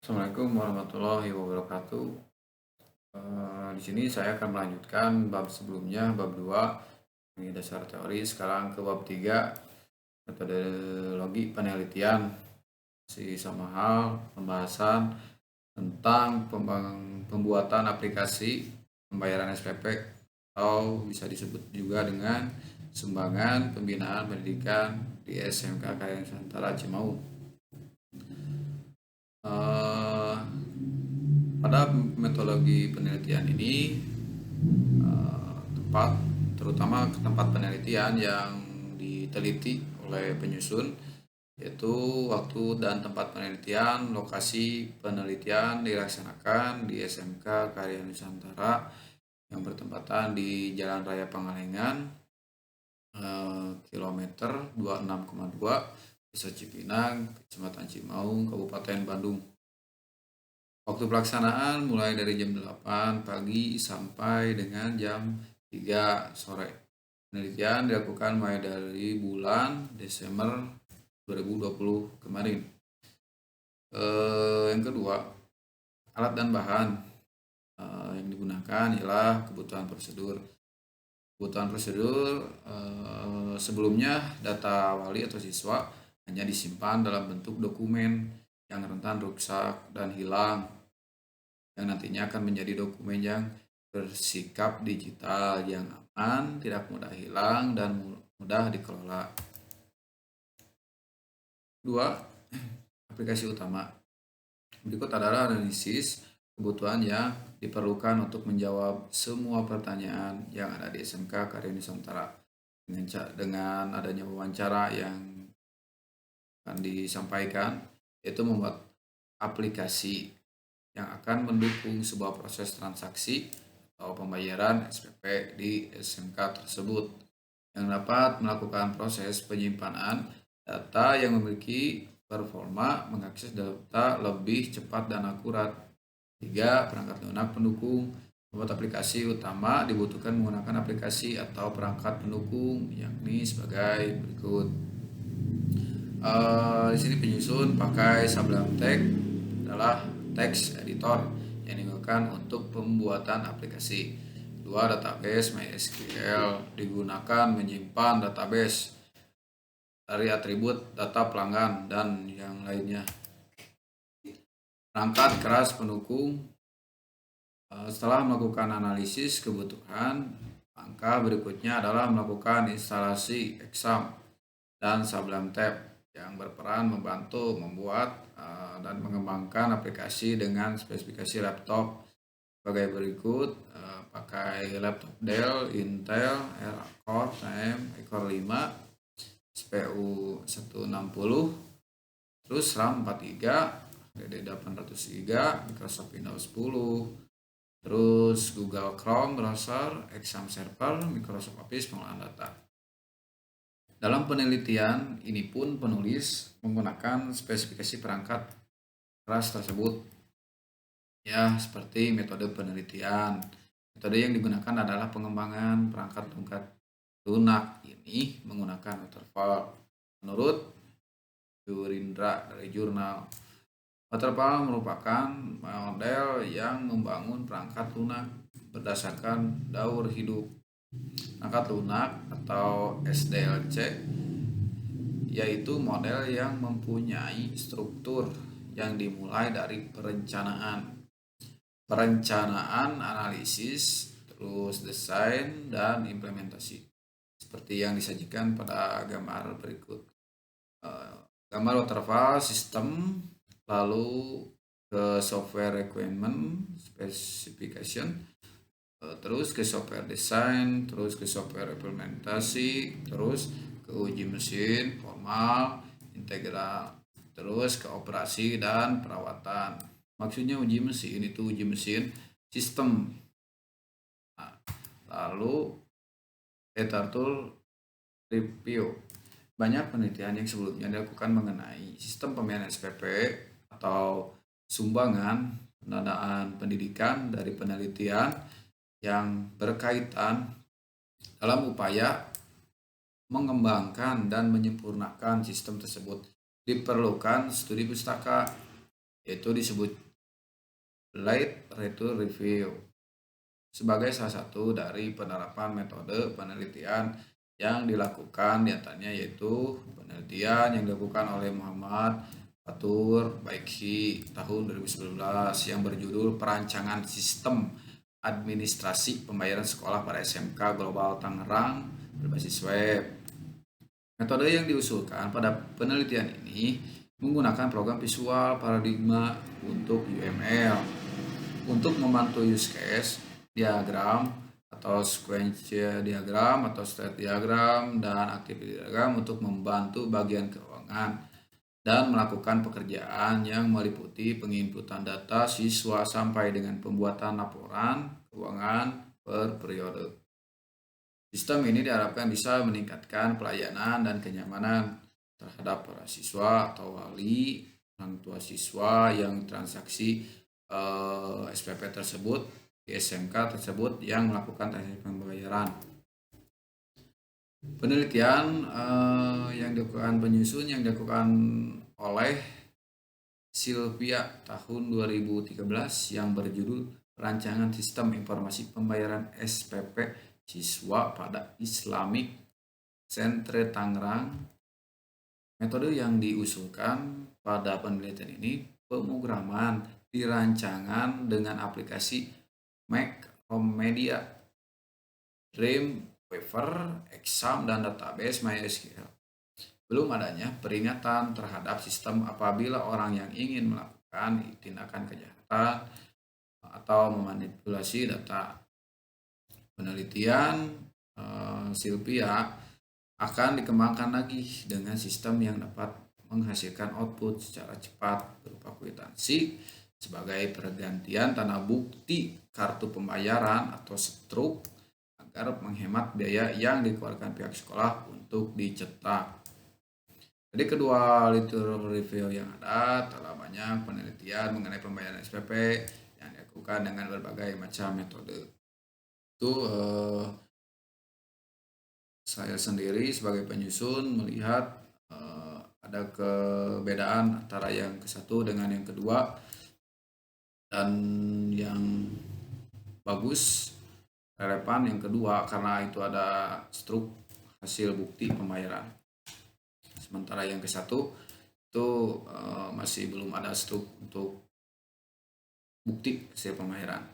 Assalamualaikum warahmatullahi wabarakatuh. Di sini saya akan melanjutkan bab sebelumnya, bab 2, ini dasar teori. Sekarang ke bab 3, metodologi penelitian. Masih sama hal pembahasan tentang pembuatan aplikasi pembayaran SPP atau bisa disebut juga dengan sumbangan pembinaan pendidikan di SMK Karya Nusantara Cimaung. Eh, Pada metodologi penelitian ini, tempat terutama tempat penelitian yang diteliti oleh penyusun, yaitu waktu dan tempat penelitian, lokasi penelitian dilaksanakan di SMK Karya Nusantara yang bertempatan di Jalan Raya Pangalengan, kilometer 26,2, Desa Cipinang, Kecamatan Cimaung, Kabupaten Bandung. Waktu pelaksanaan mulai dari jam 8 pagi sampai dengan jam 3 sore. Penelitian dilakukan mulai dari bulan Desember 2020 kemarin. Yang kedua, alat dan bahan yang digunakan ialah kebutuhan prosedur. Kebutuhan prosedur sebelumnya data wali atau siswa hanya disimpan dalam bentuk dokumen yang rentan rusak dan hilang, yang nantinya akan menjadi dokumen yang bersikap digital, yang aman, tidak mudah hilang, dan mudah dikelola. Dua, aplikasi utama. Berikut adalah analisis kebutuhan yang diperlukan untuk menjawab semua pertanyaan yang ada di SMK Karya Nusantara. Dengan adanya wawancara yang akan disampaikan, yaitu membuat aplikasi yang akan mendukung sebuah proses transaksi atau pembayaran SPP di SMK tersebut, yang dapat melakukan proses penyimpanan data yang memiliki performa mengakses data lebih cepat dan akurat. 3. Perangkat lunak pendukung. Membuat aplikasi utama dibutuhkan menggunakan aplikasi atau perangkat pendukung, yakni sebagai berikut. Di sini penyusun pakai Sublime Text adalah text editor yang digunakan untuk pembuatan aplikasi. Dua, database MySQL digunakan menyimpan database dari atribut data pelanggan dan yang lainnya. Perangkat keras pendukung. Setelah melakukan analisis kebutuhan, langkah berikutnya adalah melakukan instalasi Exam dan Sublime Text yang berperan membantu membuat dan mengembangkan aplikasi dengan spesifikasi laptop sebagai berikut. Pakai laptop Dell Intel Core i5, CPU 160, terus RAM 4GB, DD800GB, Microsoft Windows 10, terus Google Chrome browser, Exam server, Microsoft Office pengolahan data. Dalam penelitian ini pun penulis menggunakan spesifikasi perangkat keras tersebut, ya, seperti metode penelitian. Metode yang digunakan adalah pengembangan perangkat lunak ini menggunakan waterfall. Menurut Yurindra dari jurnal, waterfall merupakan model yang membangun perangkat lunak berdasarkan daur hidup. Perangkat lunak atau SDLC yaitu model yang mempunyai struktur yang dimulai dari perencanaan, analisis, terus desain dan implementasi, seperti yang disajikan pada gambar berikut. Gambar waterfall system, lalu ke software requirement specification, terus ke software design, terus ke software implementasi, terus ke uji mesin formal, integral, terus ke operasi dan perawatan. Maksudnya uji mesin itu uji mesin sistem. Nah, lalu data tool review. Banyak penelitian yang sebelumnya dilakukan mengenai sistem pembayaran SPP atau sumbangan pendanaan pendidikan dari penelitian yang berkaitan dalam upaya mengembangkan dan menyempurnakan sistem tersebut. Diperlukan studi pustaka yaitu disebut Late Return Review sebagai salah satu dari penerapan metode penelitian yang dilakukan, diantaranya yaitu penelitian yang dilakukan oleh Muhammad Fatur Baikhi tahun 2019 yang berjudul Perancangan Sistem Administrasi Pembayaran Sekolah pada SMK Global Tangerang berbasis web. Metode yang diusulkan pada penelitian ini menggunakan program visual paradigma untuk UML untuk membantu use case, diagram atau sequence diagram atau state diagram dan activity diagram untuk membantu bagian keuangan dan melakukan pekerjaan yang meliputi penginputan data siswa sampai dengan pembuatan laporan keuangan per periode. Sistem ini diharapkan bisa meningkatkan pelayanan dan kenyamanan terhadap para siswa atau wali, orang tua siswa yang transaksi SPP tersebut di SMK tersebut yang melakukan transaksi pembayaran. Penelitian yang dilakukan penyusun yang dilakukan oleh Sylvia tahun 2013 yang berjudul Perancangan Sistem Informasi Pembayaran SPP Siswa pada Islamic Centre Tangerang. Metode yang diusulkan pada penelitian ini pemrograman dirancangan dengan aplikasi Mac Home Media, Dreamweaver, Exam, dan database MySQL. Belum adanya peringatan terhadap sistem apabila orang yang ingin melakukan tindakan kejahatan atau memanipulasi data. Penelitian Sylvia akan dikembangkan lagi dengan sistem yang dapat menghasilkan output secara cepat berupa kwitansi sebagai pergantian tanda bukti kartu pembayaran atau struk agar menghemat biaya yang dikeluarkan pihak sekolah untuk dicetak. Jadi kedua literatur review yang ada telah banyak penelitian mengenai pembayaran SPP yang dilakukan dengan berbagai macam metode. Itu saya sendiri sebagai penyusun melihat ada perbedaan antara yang ke satu dengan yang kedua, dan yang bagus relevan yang kedua karena itu ada struk hasil bukti pembayaran, sementara yang ke satu itu masih belum ada struk untuk bukti hasil pembayaran.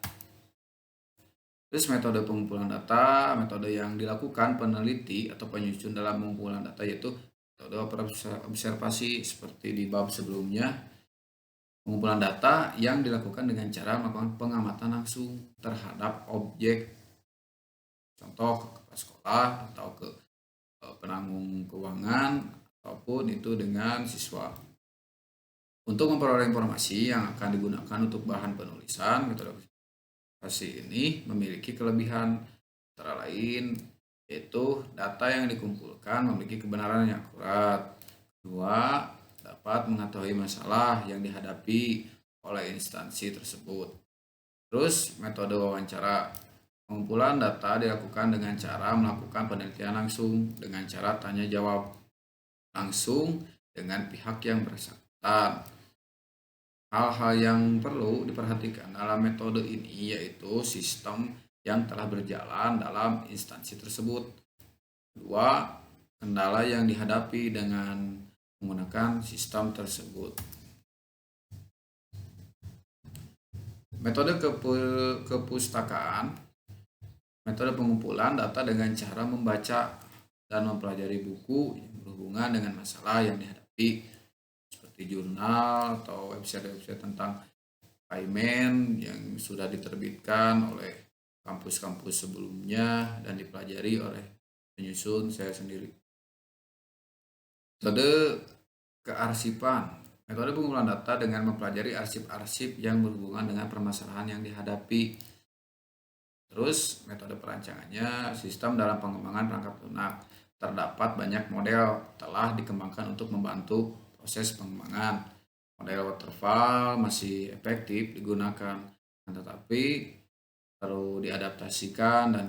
Terus metode pengumpulan data, metode yang dilakukan peneliti atau penyusun dalam pengumpulan data yaitu metode observasi seperti di bab sebelumnya. Pengumpulan data yang dilakukan dengan cara melakukan pengamatan langsung terhadap objek, contoh ke kepala sekolah atau ke penanggung keuangan ataupun itu dengan siswa. Untuk memperoleh informasi yang akan digunakan untuk bahan penulisan, metode observasi ini memiliki kelebihan antara lain yaitu data yang dikumpulkan memiliki kebenaran yang akurat. Kedua, dapat mengetahui masalah yang dihadapi oleh instansi tersebut. Terus metode wawancara. Pengumpulan data dilakukan dengan cara melakukan penelitian langsung dengan cara tanya jawab langsung dengan pihak yang bersangkutan. Hal-hal yang perlu diperhatikan dalam metode ini yaitu sistem yang telah berjalan dalam instansi tersebut. Kedua, kendala yang dihadapi dengan menggunakan sistem tersebut. Metode kepustakaan, metode pengumpulan data dengan cara membaca dan mempelajari buku yang berhubungan dengan masalah yang dihadapi seperti jurnal atau website-website tentang payment yang sudah diterbitkan oleh kampus-kampus sebelumnya dan dipelajari oleh penyusun saya sendiri. Metode kearsipan, metode pengumpulan data dengan mempelajari arsip-arsip yang berhubungan dengan permasalahan yang dihadapi. Terus metode perancangannya, sistem dalam pengembangan perangkat lunak. Terdapat banyak model telah dikembangkan untuk membantu proses pengembangan. Model waterfall masih efektif digunakan, tetapi perlu diadaptasikan dan